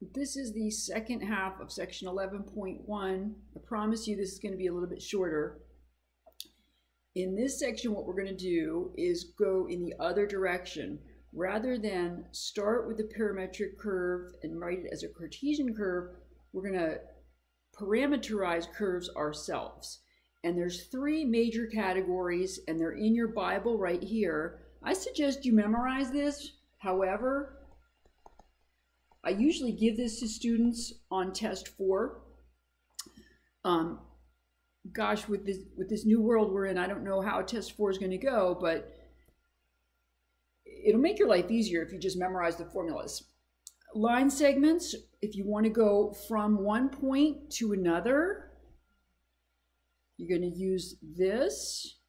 This is the second half of section 11.1. I promise you this is going to be a little bit shorter. In this section, what we're going to do is go in the other direction. Rather than start with the parametric curve and write it as a Cartesian curve, we're going to parameterize curves ourselves. And there's three major categories, and they're in your Bible right here. I suggest you memorize this. However, I usually give this to students on test 4. Gosh, with this new world we're in, I don't know how test 4 is going to go, but it'll make your life easier if you just memorize the formulas. Line segments, if you want to go from one point to another, you're going to use this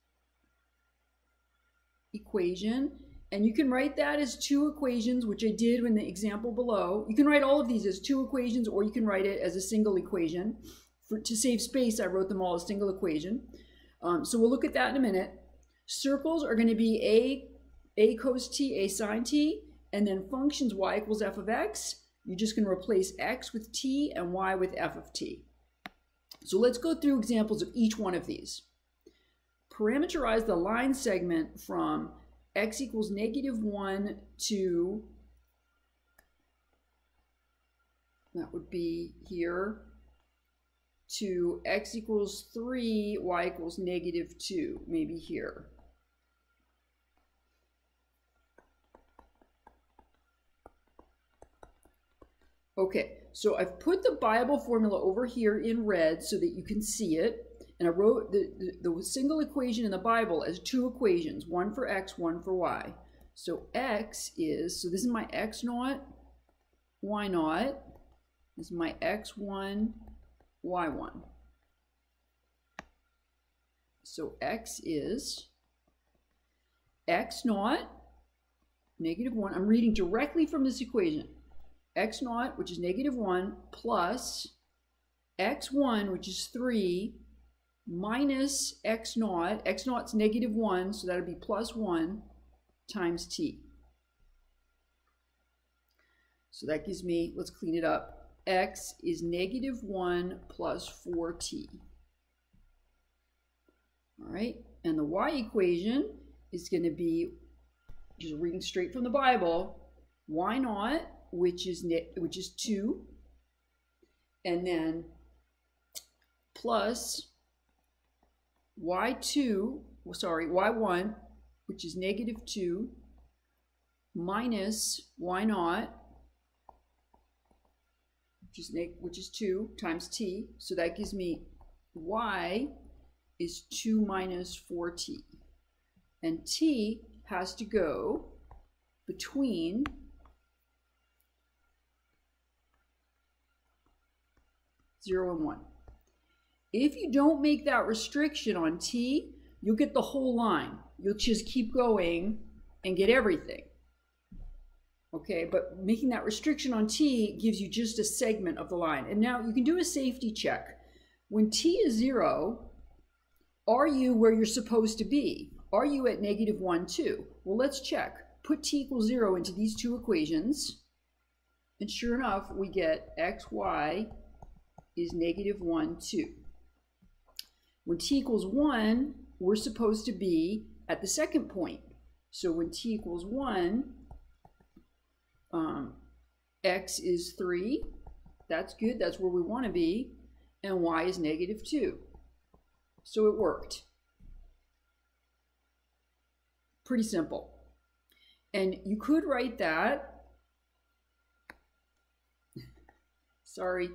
equation. And you can write that as 2 equations, which I did in the example below. You can write all of these as 2 equations, or you can write it as a single equation. To save space, I wrote them all as single equation. So we'll look at that in a minute. Circles are going to be a cos t, a sine t, and then functions y equals f of x. You're just going to replace x with t and y with f of t. So let's go through examples of each one of these. Parameterize the line segment from x equals -1 to, that would be here, to x equals 3, y equals -2, maybe here. Okay, so I've put the Bible formula over here in red so that you can see it. And I wrote the single equation in the Bible as 2 equations, one for x, one for y. So x is, so this is my x naught, y naught. This is my x1, y1. So x is x naught, -1. I'm reading directly from this equation. X naught, which is -1, plus x1, which is 3, minus x naught's -1, so that'll be +1 times t. So that gives me, let's clean it up, x is -1 plus 4t. All right, and the y equation is going to be, just reading straight from the Bible, y naught, which is 2, and then plus y1, which is -2, minus y naught, which is 2 times t. So that gives me y is 2 minus 4t. And t has to go between 0 and 1. If you don't make that restriction on t, you'll get the whole line. You'll just keep going and get everything. Okay, but making that restriction on t gives you just a segment of the line. And now you can do a safety check. When t is 0, are you where you're supposed to be? Are you at -1, 2? Well, let's check. Put t equals 0 into these 2 equations, and sure enough, we get xy is -1, 2. When t equals 1, we're supposed to be at the second point. So when t equals 1, x is 3. That's good. That's where we want to be. And y is -2. So it worked. Pretty simple. And you could write that. Sorry,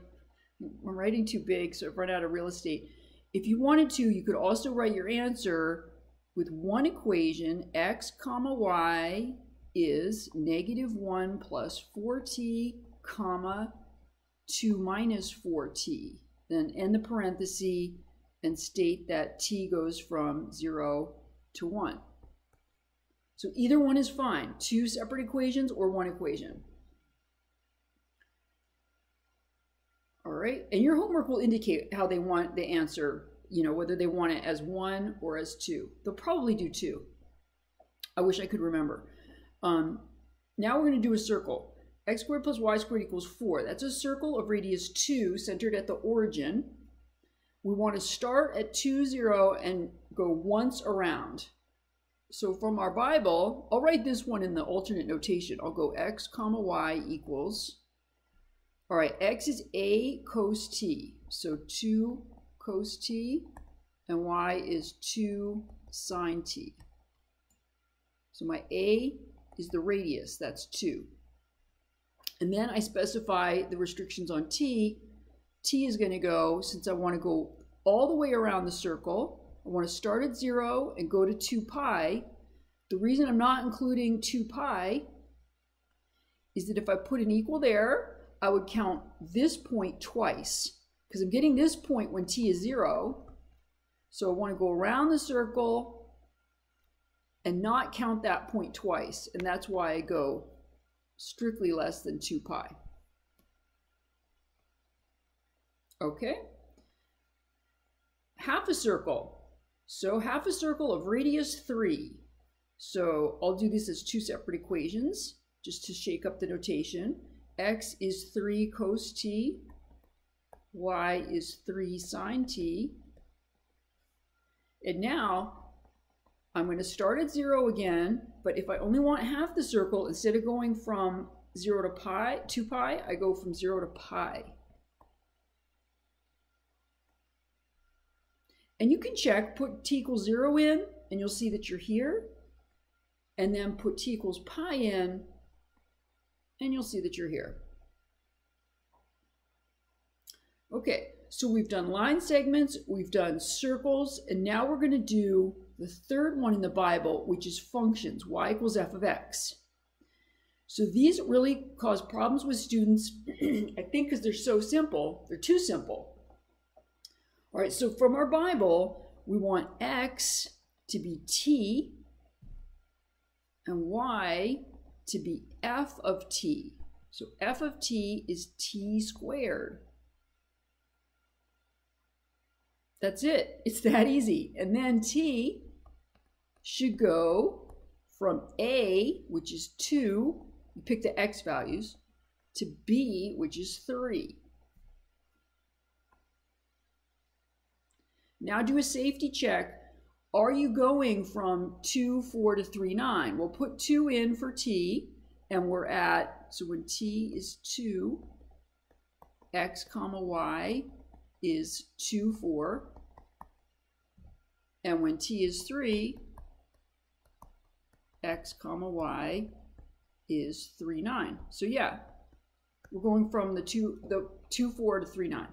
I'm writing too big, so I've run out of real estate. If you wanted to, you could also write your answer with one equation, x comma y is -1 plus 4t comma 2 minus 4t. Then end the parenthesis and state that t goes from 0 to 1. So either one is fine, 2 separate equations or 1 equation. All right, and your homework will indicate how they want the answer, you know, whether they want it as 1 or as 2. They'll probably do 2. I wish I could remember. Now we're going to do a circle. x squared plus y squared equals 4. That's a circle of radius 2 centered at the origin. We want to start at 2, 0 and go once around. So from our Bible, I'll write this one in the alternate notation. I'll go x comma y equals, all right, x is a cos t. So 2 cos t, and y is 2 sine t. So my a is the radius, that's 2. And then I specify the restrictions on t. T is going to go, since I want to go all the way around the circle, I want to start at 0 and go to 2 pi. The reason I'm not including 2 pi is that if I put an equal there, I would count this point twice, because I'm getting this point when t is 0. So I want to go around the circle and not count that point twice. And that's why I go strictly less than 2 pi. Okay. Half a circle. So half a circle of radius 3. So I'll do this as 2 separate equations just to shake up the notation. X is 3 cos t. Y is 3 sine t. And now I'm going to start at 0 again, but if I only want half the circle, instead of going from 0 to pi, 2 pi, I go from 0 to pi. And you can check, put t equals 0 in, and you'll see that you're here. And then put t equals pi in, and you'll see that you're here. Okay, so we've done line segments, we've done circles, and now we're going to do the third one in the Bible, which is functions, y equals f of x. So these really cause problems with students, I think because they're so simple, they're too simple. All right, so from our Bible, we want x to be t and y to be f of t. So f of t is t squared. That's it. It's that easy. And then t should go from a, which is 2, you pick the x values, to b, which is 3. Now do a safety check. Are you going from 2, 4 to 3, 9? We'll put 2 in for t, and we're at, so when t is 2, x comma y is 2, 4. And when t is 3, x comma y is 3, 9. So yeah, we're going from the 2, 4 to 3, 9.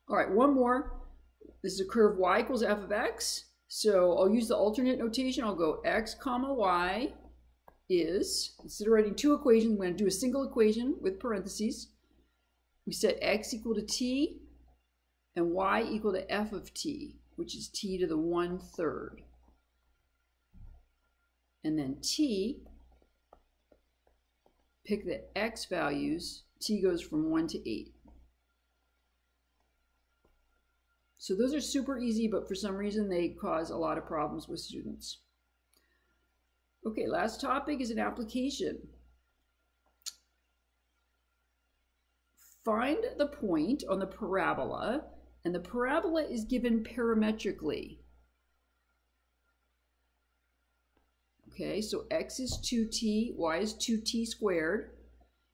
All right, one more. This is a curve y equals f of x. So I'll use the alternate notation. I'll go x comma y is, instead of writing 2 equations, I'm going to do a single equation with parentheses. We set x equal to t and y equal to f of t, which is t to the 1/3. And then t, pick the x values, t goes from 1 to 8. So those are super easy, but for some reason they cause a lot of problems with students. Okay, last topic is an application. Find the point on the parabola, and the parabola is given parametrically. Okay, so x is 2t, y is 2t squared,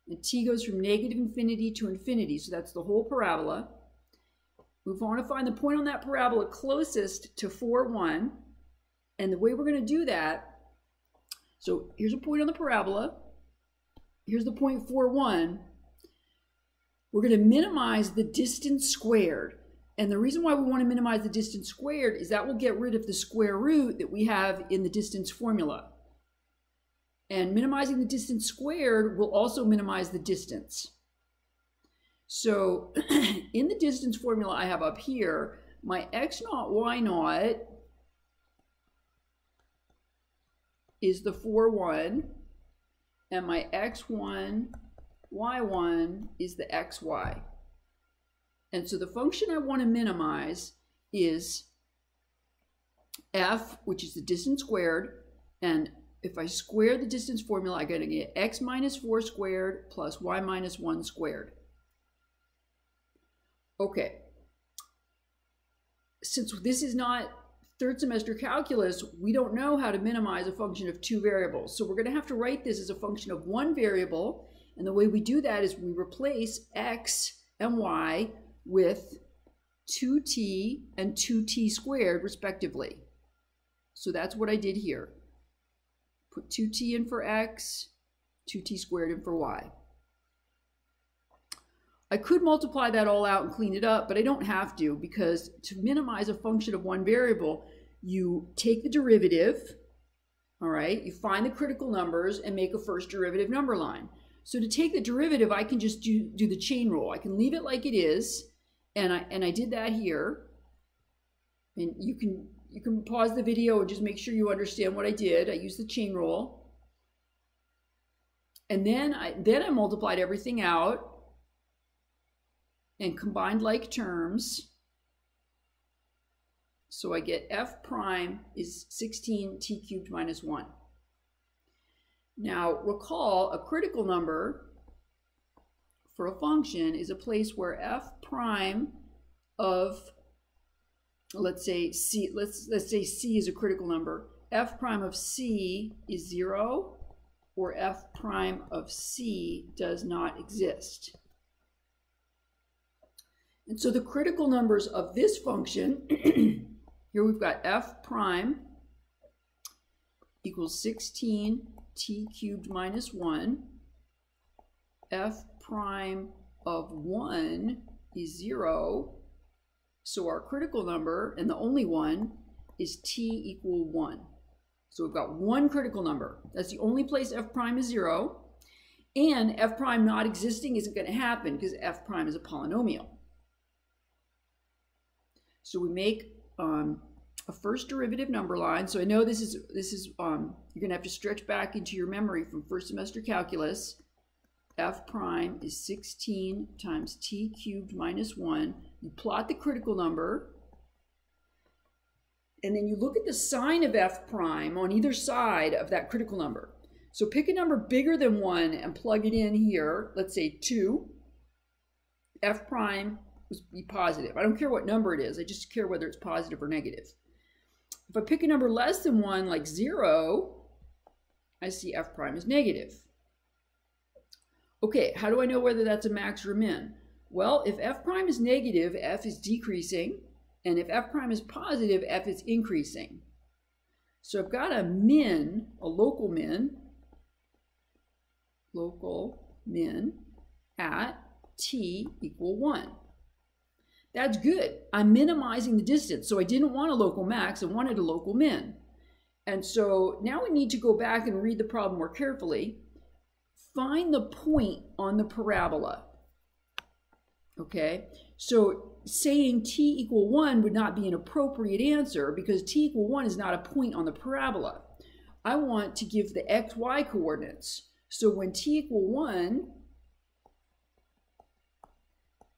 and t goes from negative infinity to infinity, so that's the whole parabola. We want to find the point on that parabola closest to 4, 1, and the way we're going to do that, so here's a point on the parabola, here's the point 4, 1, we're going to minimize the distance squared. And the reason why we want to minimize the distance squared is that will get rid of the square root that we have in the distance formula. And minimizing the distance squared will also minimize the distance. So in the distance formula I have up here, my x naught, y naught is the 4, 1, and my x1, y1 is the xy. And so the function I want to minimize is f, which is the distance squared, and if I square the distance formula, I'm going to get x minus 4 squared plus y minus 1 squared. Okay. Since this is not third semester calculus, we don't know how to minimize a function of two variables. So we're going to have to write this as a function of one variable. And the way we do that is we replace x and y with 2t and 2t squared, respectively. So that's what I did here. Put 2t in for x, 2t squared in for y. I could multiply that all out and clean it up, but I don't have to, because to minimize a function of one variable, you take the derivative, all right, you find the critical numbers and make a first derivative number line. So to take the derivative, I can just do the chain rule. I can leave it like it is, and I did that here. And you can pause the video and just make sure you understand what I did. I used the chain rule. And then I multiplied everything out and combined like terms. So I get f prime is 16t cubed minus 1. Now recall, a critical number for a function is a place where f prime of, let's say c, let's say c is a critical number. F prime of c is 0, or f prime of c does not exist. And so the critical numbers of this function, here we've got f prime equals 16t cubed minus 1. F prime of 1 is 0. So our critical number, and the only one, is t equal 1. So we've got one critical number. That's the only place f prime is 0. And f prime not existing isn't going to happen because f prime is a polynomial. So we make a first derivative number line. So I know this is you're going to have to stretch back into your memory from first semester calculus. F prime is 16 times t cubed minus 1. You plot the critical number, and then you look at the sign of f prime on either side of that critical number. So pick a number bigger than 1 and plug it in here. Let's say 2. F prime would be positive. I don't care what number it is. I just care whether it's positive or negative. If I pick a number less than 1, like 0, I see f prime is negative. Okay, how do I know whether that's a max or a min? Well, if f prime is negative, f is decreasing. And if f prime is positive, f is increasing. So I've got a min, a local min at t equal 1. That's good. I'm minimizing the distance. So I didn't want a local max, I wanted a local min. And so now we need to go back and read the problem more carefully. Find the point on the parabola. Okay, so saying t equal 1 would not be an appropriate answer because t equal 1 is not a point on the parabola. I want to give the xy coordinates. So when t equal 1,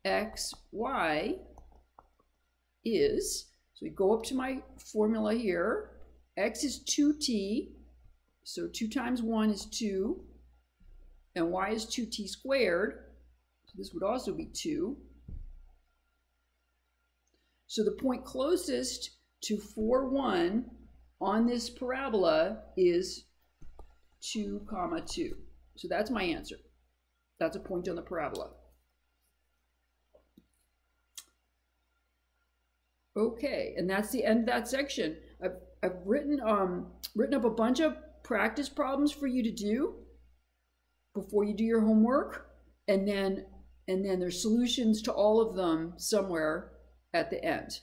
xy is, so we go up to my formula here, x is 2t, so 2 times 1 is 2, and y is 2t squared, so this would also be 2. So the point closest to 4, 1 on this parabola is 2, 2. So that's my answer. That's a point on the parabola. Okay, and that's the end of that section. I've written up a bunch of practice problems for you to do before you do your homework, and then there's solutions to all of them somewhere at the end.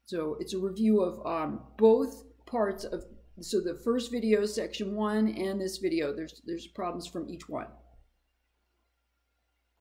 So it's a review of both parts of, so the first video, section 1, and this video, there's problems from each one.